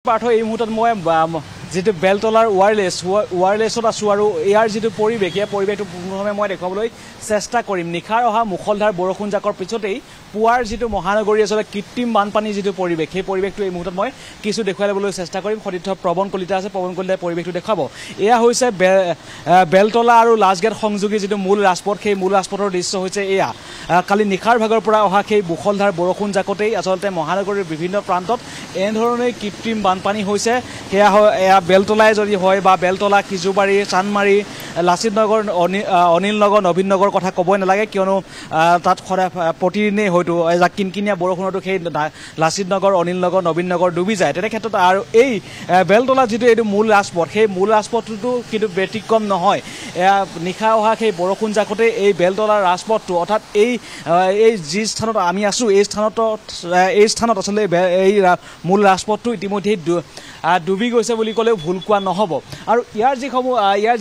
পাৰ্থ এই মুহূৰ্তত মই যেটো বেলতলাৰ ওয়াৰলেছত আছো আৰু ইয়াৰ যেটো পৰিবেশ এই পৰিবেশটো পূৰ্ণভাৱে মই দেখাবলৈ চেষ্টা কৰিম নিখাৰ অহা মুখলধাৰ বৰষুণ জাকৰ পিছতেই পুৱাৰ যেটো মহানগৰী আসলে কৃত্ৰিম বানপানী যেটো পৰিবেশ সেই পৰিবেশটো এই মুহূৰ্তত মই কিছু দেখাবলৈ চেষ্টা কৰিম সতীৰ্থ প্ৰবন কলিতা আছে প্ৰবন কলিতাই পৰিবেশটো দেখাব এয়া হৈছে বেলতলা আৰু লাজগেট সংযোগী যেটো মূল ৰাজপথ সেই মূল ৰাজপথৰ দৃশ্য হৈছে এয়া কালি নিখাৰ ভাগৰ পৰা অহা সেই মুখলধাৰ বৰষুণ জাকতেই আসলতে মহানগৰীৰ বিভিন্ন প্ৰান্তত এনেধৰণে কৃত্ৰিম বানপানী হৈছে সেয়া বেলতলাই যদি হয় বা বেলতলা কিজুবাৰী চানমাৰী লাচিত নগৰ অনিল নগৰ নবীন নগৰ কথা ক'বই নালাগে কিয়নো তাত প্ৰতিদিনে হয়তো এজাক কিনকিনিয়া বৰষুণতো সেই লাচিত নগৰ অনিল নগৰ নবীন নগৰ ডুবি যায় তেনে ক্ষেত্ৰত আৰু এই বেলতলা যেটো এইটো মূল ৰাজপথ সেই মূল ৰাজপথটো কিন্তু ব্যতিক্ৰম নহয় নিশা অহা সেই বৰষুণ জাকতে এই বেলতলাৰ ৰাজপথটো অৰ্থাৎ এই যি স্থানত আমি আছো এই স্থানত আসলে এই মূল ৰাজপথটো ইতিমধ্যে ডুবি গৈছে বুলি ক'লেও ভুল কোৱা নহ'ব আৰু ইয়াৰ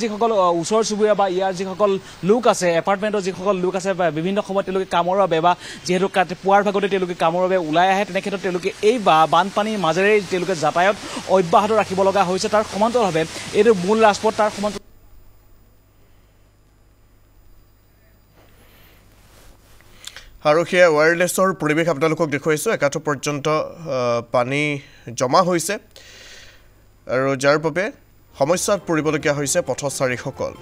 যিসকল ওচৰ চুবুৰীয়া বা ইয়াৰ যিসকল লোক আছে এপাৰ্টমেণ্টৰ যিসকল লোক আছে বা বিভিন্ন সময়ত তেওঁলোকে কামৰ বাবে বা যিহেতু পুৱাৰ ভাগতে তেওঁলোকে কামৰ বাবে ওলাই আহে তেনে ক্ষেত্ৰত তেওঁলোকে এই বানপানীৰ মাজেৰে তেওঁলোকে যাতায়াত অব্যাহত ৰাখিব লগা হৈছে তাৰ সমান্তৰালভাৱে এইটো মূল ৰাজপথ তাৰ সমান্তৰাল আৰু সেই ওয়াৰলেছৰ পৰিবেশ আপোনালোকক দেখুৱাইছো একাটো পৰ্যন্ত পানী জমা হৈছে আৰু যাৰ বাবে সমস্যাত পৰিবলগীয়া হৈছে পথচাৰীসকল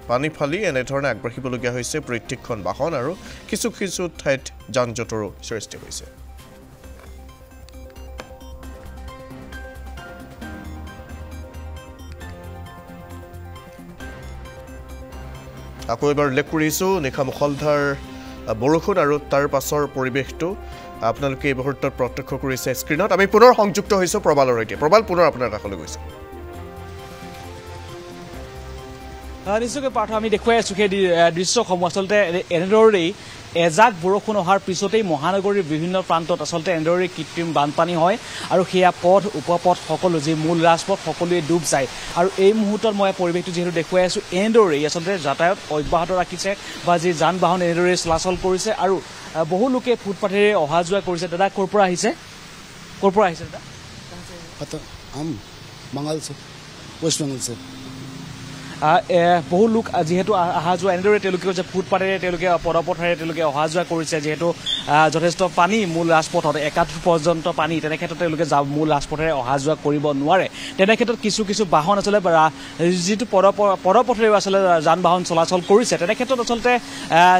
পানী ফালি এনেধৰণে আগবাঢ়িবলগীয়া হৈছে প্ৰত্যেকখন বাহন আৰু কিছু কিছু ঠাইত যান-জঁটৰো সৃষ্টি হৈছে আকৌ এবাৰ উল্লেখ কৰিছো নিশা মুখলধাৰ বৰষুণ আৰু তাৰ পাছৰ পৰিবেশটো আপোনালোকে এই মুহূৰ্তত প্ৰত্যক্ষ কৰিছে স্ক্ৰীনত আমি পুনৰ সংযুক্ত হৈছো প্ৰবালৰ সৈতে প্ৰবাল পুনৰ আপোনাৰ কাষলৈ গৈছে নিশ্চয়কৈ পাৰ্থ আমি দেখুৱাই আছো সেই দৃশ্যসমূহ আচলতে এনেদৰেই এজাক বৰষুণ অহাৰ পিছতেই মহানগৰীৰ বিভিন্ন প্ৰান্তত আচলতে এনেদৰে কৃত্ৰিম বানপানী হয় আৰু সেয়া পথ উপপথ সকলো যি মূল ৰাজপথ সকলোৱে ডুব যায় আৰু এই মুহূৰ্তত মই পৰিৱেশটো যিহেতু দেখুৱাই আছো এনেদৰেই আচলতে যাতায়াত অব্যাহত ৰাখিছে বা যি যান বাহন এনেদৰে চলাচল কৰিছে আৰু বহু লোকে ফুটপাথেৰে অহা যোৱা কৰিছে দাদা ক'ৰ পৰা আহিছে দাদা বাঙাল से वेस्ट बंगाल से বহু লোক যেহেতু অহা যোৱা এনেদৰে তেওঁলোকে কৈছে ফুটপাথেৰে তেওঁলোকে পদপথেৰে তেওঁলোকে অহা যোৱা কৰিছে যেহেতু যথেষ্ট পানী মূল ৰাজপথত একাঠ পৰ্যন্ত পানী তেনে ক্ষেত্ৰত তেওঁলোকে মূল ৰাজপথেৰে অহা যোৱা কৰিব নোৱাৰে তেনে ক্ষেত্ৰত কিছু বাহন আচলতে যিটো পদপথেৰে আচলতে যান বাহন চলাচল কৰিছে তেনে ক্ষেত্ৰত আচলতে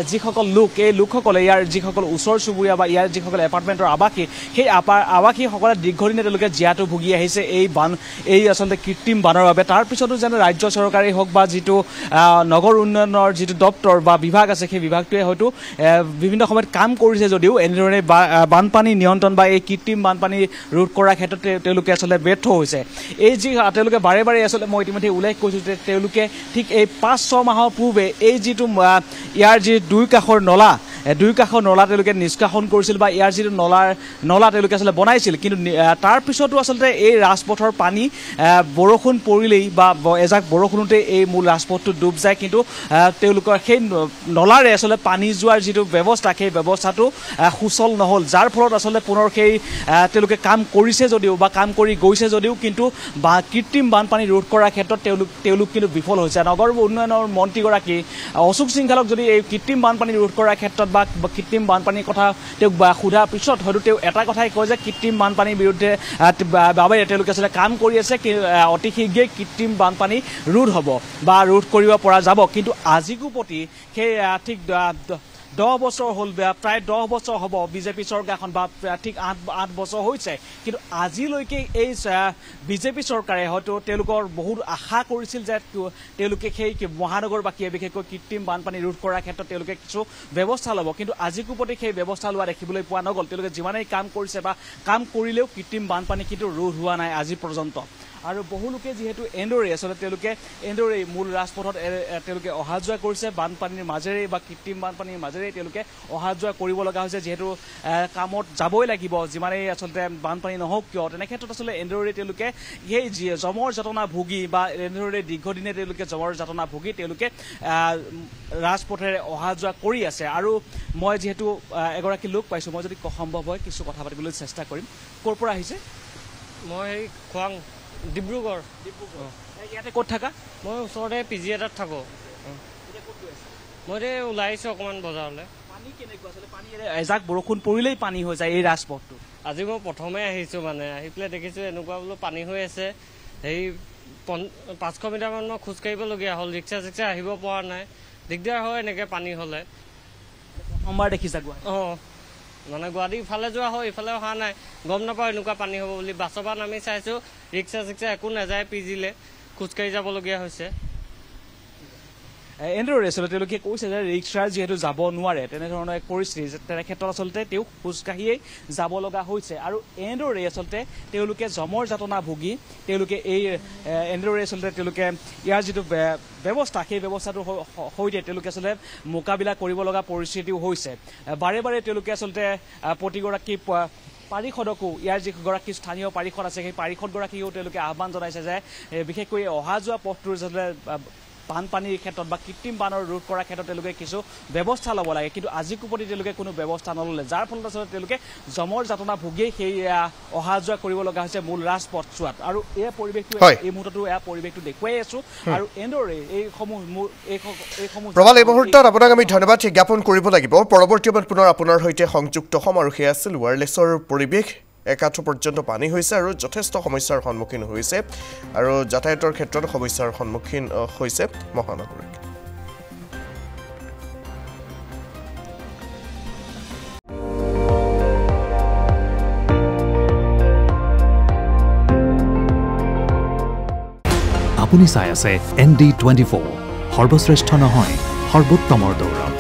যিসকল লোক এই লোকসকলে ইয়াৰ যিসকল ওচৰ চুবুৰীয়া বা ইয়াৰ যিসকল এপাৰ্টমেণ্টৰ আৱাসী সেই আৱাসীসকলে দীৰ্ঘদিনে তেওঁলোকে জীয়াটো ভুগি আহিছে এই আচলতে কৃত্ৰিম বানৰ বাবে তাৰ পিছতো যেন ৰাজ্য চৰকাৰে বা যেটো নগৰ উন্নয়নৰ যেটো দপ্তৰ বা বিভাগ আছে সেই বিভাগটোৱে হয়তো বিভিন্ন সময়ত কাম কৰিছে যদিও এনেধৰণে বানপানী নিয়ন্ত্ৰণ বা এই কৃত্ৰিম বানপানী ৰোধ কৰাৰ ক্ষেত্ৰত তেওঁলোকে আচলতে ব্যৰ্থ হৈছে এই যি তেওঁলোকে বাৰে বাৰে আচলতে মই ইতিমধ্যে উল্লেখ কৰিছো যে তেওঁলোকে ঠিক এই 5-6 মাহৰ পূৰ্বে এই যেটো ইয়াৰ যি দুই কাষৰ নলা তেওঁলোকে নিষ্কাশন কৰিছিল বা ইয়াৰ যেটো নলা তেওঁলোকে আচলতে বনাইছিল কিন্তু তাৰ পিছতো আচলতে এই ৰাজপথৰ পানী বৰষুণ পৰিলেই বা এজাক বৰষুণতে এই মূল ৰাজপথটো ডুব যায় কিন্তু তেওঁলোকৰ সেই নলাৰে আচলতে পানী যোৱাৰ যেটো ব্যৱস্থা সেই ব্যৱস্থাটো সুচল নহল যাৰ ফলত আচলতে পুনৰ সেই তেওঁলোকে কাম কৰিছে যদিও বা কাম কৰি গৈছে যদিও কিন্তু কৃত্ৰিম বানপানী ৰোধ কৰাৰ ক্ষেত্ৰত তেওঁলোক কিন্তু বিফল হৈছে নগৰ উন্নয়নৰ মন্ত্ৰীগৰাকী অশোক সিংঘালক যদি এই কৃত্ৰিম বানপানী ৰোধ কৰাৰ ক্ষেত্ৰত বা কৃত্ৰিম বানপানীৰ কথা তেওঁক সোধাৰ পিছত হয়তো তেওঁ এটা কথাই কয় যে কৃত্ৰিম বানপানীৰ বিৰুদ্ধে বাবে তেওঁলোকে আচলতে কাম কৰি আছে অতি শীঘ্ৰেই কৃত্ৰিম বানপানী ৰোধ হ'ব বা ৰোধ কৰিব পৰা যাব কিন্তু আজিকো প্ৰতি সেই ঠিক 10 বছৰ হ'ল প্ৰায় 10 বছৰ হ'ব বিজেপি চৰকাৰখন বা ঠিক 8 বছৰ হৈছে কিন্তু আজিলৈকে এই বিজেপি চৰকাৰে হয়তো তেওঁলোকৰ বহুত আশা কৰিছিল যে তেওঁলোকে সেই মহানগৰবাসীয়ে বিশেষকৈ কৃত্ৰিম বানপানী ৰোধ কৰাৰ ক্ষেত্ৰত তেওঁলোকে কিছু ব্যৱস্থা ল'ব কিন্তু আজিকো প্ৰতি সেই ব্যৱস্থা লোৱা দেখিবলৈ পোৱা নগ'ল তেওঁলোকে যিমানেই কাম কৰিছে বা কাম কৰিলেও কৃত্ৰিম বানপানী কিন্তু ৰোধ হোৱা নাই আজি পৰ্যন্ত আৰু বহু লোকে যেহেতু এনেদৰে আচলতে তেওঁলোকে এনেদৰে মূল ৰাজপথত তেওঁলোকে অহা যোৱা কৰিছে বানপানীৰ মাজেৰে বা কৃত্ৰিম বানপানীৰ মাজেৰে তেওঁলোকে অহা যোৱা কৰিব লগা হৈছে যেহেতু কামত যাবই লাগিব যিমানেই আচলতে বানপানী নহওক কিয় তেনে ক্ষেত্ৰত আচলতে এনেদৰে তেওঁলোকে সেই জমৰ যাতনা ভুগি বা এনেদৰে দীৰ্ঘদিনে তেওঁলোকে জমৰ যাতনা ভুগি তেওঁলোকে ৰাজপথেৰে অহা যোৱা কৰি আছে আৰু মই যেহেতু এগৰাকী লোক পাইছো মই যদি সম্ভৱ হয় কিছু কথা পাতিবলৈ চেষ্টা কৰিম ক'ৰ পৰা আহিছে মই খোৱাং ডিব্ৰুগড় ইয়াতে ক'ত থাকা মই ওচৰতে পি জি এটাত থাকোঁ মই ওলাই আহিছোঁ অকণমান বজাৰলৈ পানী কেনেকুৱা আছিলে পানী এজাক বৰষুণ পৰিলেই পানী হৈ যায় এই ৰাজপথটো আজি মই প্ৰথমে আহিছোঁ মানে আহি পেলাই দেখিছোঁ এনেকুৱা বোলো পানী হৈ আছে সেই 500 মিটাৰমান মই খোজকাঢ়িবলগীয়া হ'ল ৰিক্সা চিক্সা আহিব পৰা নাই দিগদাৰ হয় এনেকৈ পানী হ'লে প্ৰথমবাৰ দেখিছা গুৱাহাটী অঁ মানে গুৱাহাটী ইফালে যোৱা হয় ইফালে অহা নাই গম নাপাওঁ এনেকুৱা পানী হ'ব বুলি বাছৰ পৰা নামি চাইছোঁ ৰিক্সা চিক্সা একো নাযায় পি জিলৈ খোজকাঢ়ি যাবলগীয়া হৈছে এনেদৰে আচলতে তেওঁলোকে কৈছে যে ৰিক্সাৰ যিহেতু যাব নোৱাৰে তেনেধৰণৰ এক পৰিস্থিতি তেনে ক্ষেত্ৰত আচলতে তেওঁ খোজকাঢ়িয়েই যাব লগা হৈছে আৰু এনেদৰে আচলতে তেওঁলোকে জমৰ যাতনা ভুগি তেওঁলোকে এই এনেদৰে আচলতে তেওঁলোকে ইয়াৰ যিটো ব্যৱস্থা সেই ব্যৱস্থাটোৰ সৈতে তেওঁলোকে আচলতে মোকাবিলা কৰিব লগা পৰিস্থিতিও হৈছে বাৰে বাৰে তেওঁলোকে আচলতে প্ৰতিগৰাকী পাৰিষদকো ইয়াৰ যিগৰাকী স্থানীয় পাৰিষদ আছে সেই পাৰিষদগৰাকীও তেওঁলোকে আহ্বান জনাইছে যে বিশেষকৈ অহা যোৱা পথটোৰ আচলতে বানপানীৰ ক্ষেত্ৰত বা কৃত্ৰিম বানৰ ৰোধ কৰাৰ ক্ষেত্ৰত তেওঁলোকে কিছু ব্যৱস্থা ল'ব লাগে কিন্তু আজিকো প্ৰতি তেওঁলোকে কোনো ব্যৱস্থা নল'লে যাৰ ফলত আচলতে তেওঁলোকে জমৰ যাতনা ভুগিয়েই সেই অহা যোৱা কৰিব লগা হৈছে মূল ৰাজপথছোৱাত আৰু এই পৰিৱেশটো এই মুহূৰ্ততো এয়া পৰিৱেশটো দেখুৱাই আছো আৰু এনেদৰে এইসমূহ প্ৰবাল এই মুহূৰ্তত আপোনাক আমি ধন্যবাদ জ্ঞাপন কৰিব লাগিব পৰৱৰ্তী সময়ত পুনৰ আপোনাৰ সৈতে সংযুক্ত হ'ম আৰু সেয়া আছিল ৱায়াৰলেছৰ পৰিৱেশ একাঠো পৰ্যন্ত পানী হৈছে আৰু যথেষ্ট সমস্যাৰ সন্মুখীন হৈছে আৰু যাতায়াতৰ ক্ষেত্ৰত সমস্যাৰ সন্মুখীন হৈছে মহানগৰীক আপুনি চাই আছে ND24 সৰ্বশ্ৰেষ্ঠ নহয় সৰ্বোত্তমৰ দৌৰ